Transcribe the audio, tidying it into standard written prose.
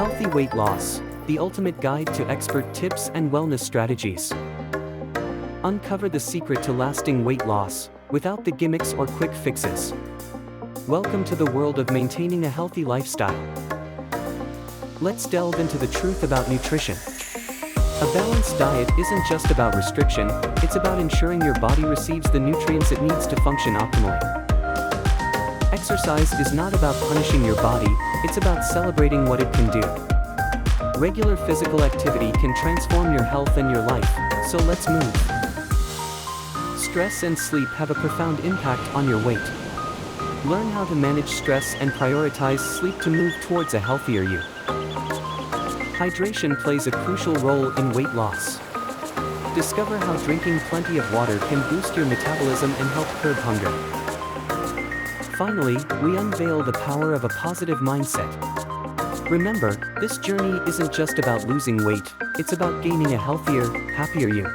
Healthy weight loss, the ultimate guide to expert tips and wellness strategies. Uncover the secret to lasting weight loss, without the gimmicks or quick fixes. Welcome to the world of maintaining a healthy lifestyle. Let's delve into the truth about nutrition. A balanced diet isn't just about restriction, it's about ensuring your body receives the nutrients it needs to function optimally. Exercise is not about punishing your body, it's about celebrating what it can do. Regular physical activity can transform your health and your life, so let's move. Stress and sleep have a profound impact on your weight. Learn how to manage stress and prioritize sleep to move towards a healthier you. Hydration plays a crucial role in weight loss. Discover how drinking plenty of water can boost your metabolism and help curb hunger. Finally, we unveil the power of a positive mindset. Remember, this journey isn't just about losing weight, it's about gaining a healthier, happier you.